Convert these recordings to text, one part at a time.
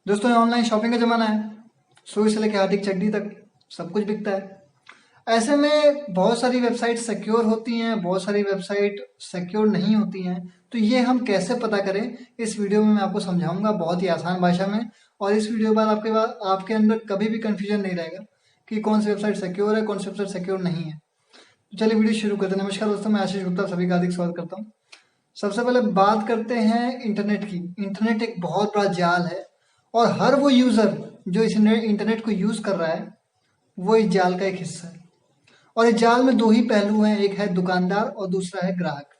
दोस्तों online shopping का ज़माना है। सुई से लेकर हाथ चड्डी तक सब कुछ बिकता है। ऐसे में बहुत सारी वेबसाइट सिक्योर होती हैं, बहुत सारी वेबसाइट सिक्योर नहीं होती हैं। तो ये हम कैसे पता करें, इस वीडियो में मैं आपको समझाऊंगा बहुत ही आसान भाषा में। और इस वीडियो के बाद आपके अंदर कभी भी कंफ्यूजन नहीं रहेगा कि कौन सी वेबसाइट सिक्योर है, कौन सी वेबसाइट सिक्योर नहीं है। तो चलिए वीडियो शुरू करते हैं। नमस्कार दोस्तों, मैं आशीष गुप्ता सभी का हार्दिक स्वागत करता हूँ। सबसे पहले बात करते हैं इंटरनेट की। इंटरनेट एक बहुत बड़ा जाल है और हर वो यूज़र जो इस इंटरनेट को यूज़ कर रहा है वो इस जाल का एक हिस्सा है। और इस जाल में दो ही पहलू हैं, एक है दुकानदार और दूसरा है ग्राहक।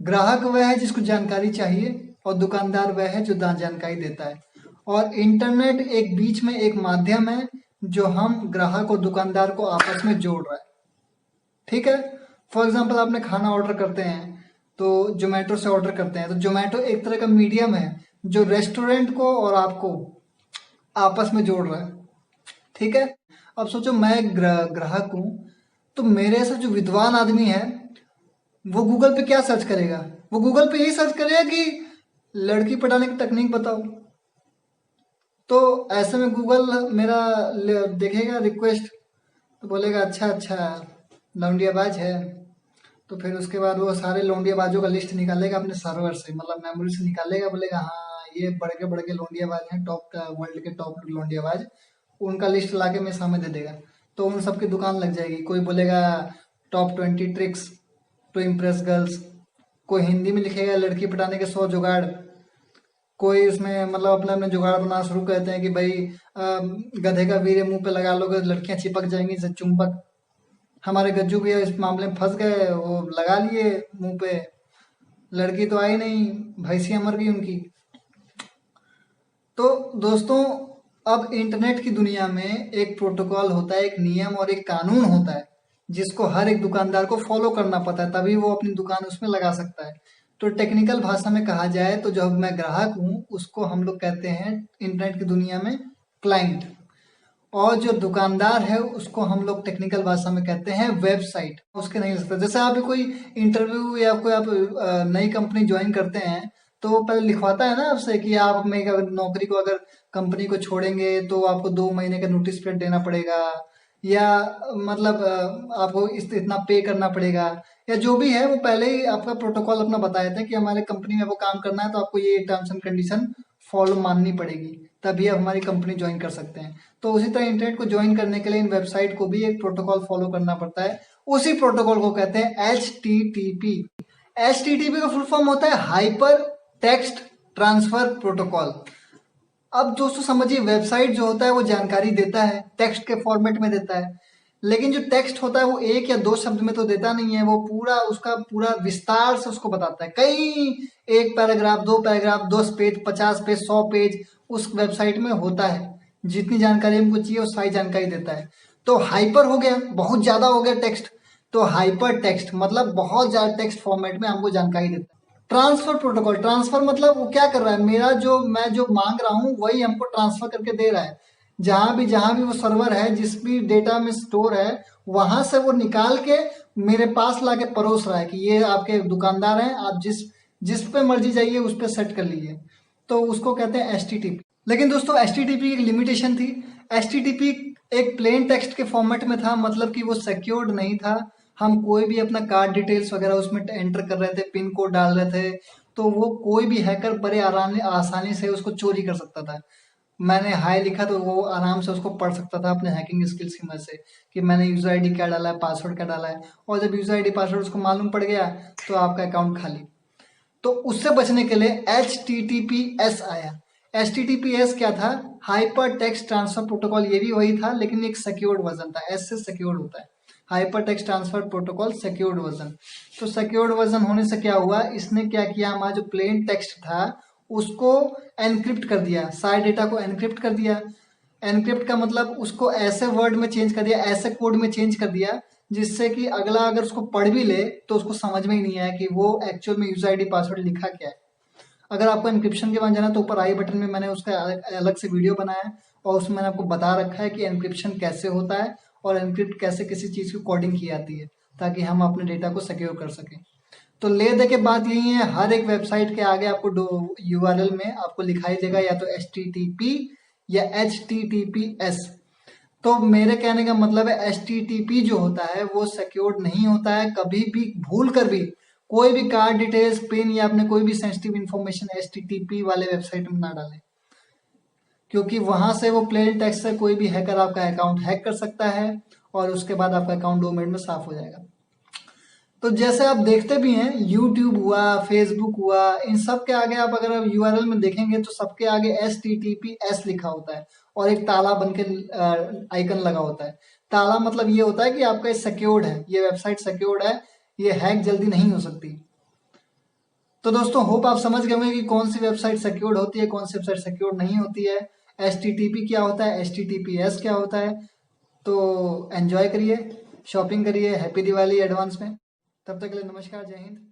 ग्राहक वह है जिसको जानकारी चाहिए और दुकानदार वह है जो जानकारी देता है। और इंटरनेट एक बीच में एक माध्यम है जो हम ग्राहक और दुकानदार को आपस में जोड़ रहा है। ठीक है। फॉर एग्जाम्पल आपने खाना ऑर्डर करते हैं तो जोमेटो से ऑर्डर करते हैं, तो जोमेटो एक तरह का मीडियम है जो रेस्टोरेंट को और आपको आपस में जोड़ रहा है। ठीक है। अब सोचो मैं ग्राहक हूं, तो मेरे ऐसा जो विद्वान आदमी है वो गूगल पे क्या सर्च करेगा? वो गूगल पे यही सर्च करेगा कि लड़की पटाने की तकनीक बताओ। तो ऐसे में गूगल मेरा देखेगा रिक्वेस्ट तो बोलेगा अच्छा अच्छा लौंडियाबाज है। तो फिर उसके बाद वो सारे लौंडियाबाजों का लिस्ट निकालेगा अपने सर्वर से, मतलब मेमोरी से निकालेगा, बोलेगा हाँ ये बड़े के लौंडियाबाज हैं, टॉप का वर्ल्ड के टॉप लौंडियाबाज। उनका लिस्ट ला के मेरे सामने दे देगा। तो उन सबकी दुकान लग जाएगी। कोई बोलेगा top 20 tricks to impress girls, कोई हिंदी में लिखेगा लड़की पटाने के 100 जुगाड़, कोई उसमें मतलब अपना अपने जुगाड़ बनाना शुरू करते हैं कि भाई गधे का वीर्य मुंह पे लगा लोगे लड़कियां चिपक जाएंगी से चुंबक। हमारे गज्जू भैया इस मामले में फंस गए, वो लगा लिए मुंह पे, लड़की तो आई नहीं, भैंसियां मर गई उनकी। तो दोस्तों अब इंटरनेट की दुनिया में एक प्रोटोकॉल होता है, एक नियम और एक कानून होता है जिसको हर एक दुकानदार को फॉलो करना पड़ता है, तभी वो अपनी दुकान उसमें लगा सकता है। तो टेक्निकल भाषा में कहा जाए तो जब मैं ग्राहक हूँ उसको हम लोग कहते हैं इंटरनेट की दुनिया में क्लाइंट, और जो दुकानदार है उसको हम लोग टेक्निकल भाषा में कहते हैं वेबसाइट। उसके नहीं हो सकता। जैसे आप कोई इंटरव्यू या कोई आप नई कंपनी ज्वाइन करते हैं तो वो पहले लिखवाता है ना आपसे कि आप में अगर नौकरी को अगर कंपनी को छोड़ेंगे तो आपको 2 महीने का नोटिस पीरियड देना पड़ेगा, या मतलब आपको इतना पे करना पड़ेगा, या जो भी है वो पहले ही आपका प्रोटोकॉल अपना बता देते हैं कि हमारे कंपनी में आपको काम करना है तो आपको ये टर्म्स एंड कंडीशन फॉलो माननी पड़ेगी, तभी आप हमारी कंपनी ज्वाइन कर सकते हैं। तो उसी तरह इंटरनेट को ज्वाइन करने के लिए इन वेबसाइट को भी एक प्रोटोकॉल फॉलो करना पड़ता है। उसी प्रोटोकॉल को कहते हैं HTTP। HTTP का फुल फॉर्म होता है हाइपर टेक्स्ट ट्रांसफर प्रोटोकॉल। अब दोस्तों समझिए, वेबसाइट जो होता है वो जानकारी देता है, टेक्स्ट के फॉर्मेट में देता है, लेकिन जो टेक्स्ट होता है वो 1 या 2 शब्द में तो देता नहीं है, वो पूरा उसका पूरा विस्तार से उसको बताता है। कई 1 paragraph, 2 paragraph, 10 page, 50 page, 100 page उस वेबसाइट में होता है। जितनी जानकारी हमको चाहिए वो सारी जानकारी देता है। तो हाइपर हो गया, बहुत ज्यादा हो गया टेक्स्ट, तो हाइपर टेक्स्ट मतलब बहुत ज्यादा टेक्स्ट फॉर्मेट में हमको जानकारी देता है। ट्रांसफर प्रोटोकॉल, ट्रांसफर मतलब वो क्या कर रहा है, मेरा जो मैं जो मांग रहा हूँ वही हमको ट्रांसफर करके दे रहा है। जहां भी वो सर्वर है, जिस भी डेटा में स्टोर है, वहां से वो निकाल के मेरे पास लाके परोस रहा है कि ये आपके दुकानदार हैं, आप जिस जिस पे मर्जी जाइए उस पे सेट कर लीजिए। तो उसको कहते हैं HTTP। लेकिन दोस्तों HTTP की एक लिमिटेशन थी। HTTP एक प्लेन टेक्स्ट के फॉर्मेट में था, मतलब कि वो सिक्योर्ड नहीं था। हम कोई भी अपना कार्ड डिटेल्स वगैरह उसमें एंटर कर रहे थे, पिन कोड डाल रहे थे, तो वो कोई भी हैकर बड़े आसानी से उसको चोरी कर सकता था। मैंने हाई लिखा तो वो आराम से उसको पढ़ सकता था अपने हैकिंग स्किल्स की मदद से कि मैंने यूजर आईडी क्या डाला है, पासवर्ड क्या डाला है। और जब यूजर आईडी पासवर्ड उसको मालूम पड़ गया तो आपका अकाउंट खाली। तो उससे बचने के लिए HTTPS आया। HTTPS क्या था? Hyper text transfer protocol. ये भी वही था लेकिन एक सिक्योर्ड वर्जन था। S से सिक्योर्ड होता है, hyper text transfer protocol secured version. तो सिक्योर्ड वर्जन होने से क्या हुआ, इसने क्या किया, हमारा जो प्लेन टेक्स्ट था उसको एनक्रिप्ट कर दिया, सारे डेटा को एनक्रिप्ट कर दिया। एनक्रिप्ट का मतलब उसको ऐसे वर्ड में चेंज कर दिया, ऐसे कोड में चेंज कर दिया जिससे कि अगला अगर उसको पढ़ भी ले तो उसको समझ में ही नहीं आया कि वो एक्चुअल में यूजर आईडी पासवर्ड लिखा क्या है। अगर आपको एनक्रिप्शन के बारे में जाना तो ऊपर आई बटन में मैंने उसका अलग से वीडियो बनाया है और उसमें मैंने आपको बता रखा है कि एनक्रिप्शन कैसे होता है और एनक्रिप्ट कैसे किसी चीज़ की कोडिंग की जाती है ताकि हम अपने डेटा को सिक्योर कर सकें। तो ले दे के बात यही है, हर एक वेबसाइट के आगे आपको यूआरएल में आपको लिखाई देगा या तो HTTP या HTTPS। तो मेरे कहने का मतलब है HTTP जो होता है वो सिक्योर्ड नहीं होता है। कभी भी भूल कर भी कोई भी कार्ड डिटेल्स, पिन या अपने कोई भी सेंसिटिव इंफॉर्मेशन HTTP वाले वेबसाइट में ना डालें, क्योंकि वहां से वो प्लेन टेक्स्ट से कोई भी हैकर आपका अकाउंट हैक कर सकता है और उसके बाद आपका अकाउंट 2 मिनट में साफ हो जाएगा। तो जैसे आप देखते भी हैं, यूट्यूब हुआ, फेसबुक हुआ, इन सब के आगे आप अगर आप यूआरएल में देखेंगे तो सबके आगे HTTPS लिखा होता है और एक ताला बन के आइकन लगा होता है। ताला मतलब ये होता है कि आपका सिक्योर्ड है, ये वेबसाइट सिक्योर्ड है, ये हैक जल्दी नहीं हो सकती। तो दोस्तों होप आप समझ गए होंगे कि कौन सी वेबसाइट सिक्योर्ड होती है, कौन सी वेबसाइट सिक्योर्ड नहीं होती है, HTTP क्या होता है, HTTPS क्या होता है। तो एंजॉय करिए, शॉपिंग करिए, हैप्पी दिवाली एडवांस में। तब तक के लिए नमस्कार, जय हिंद।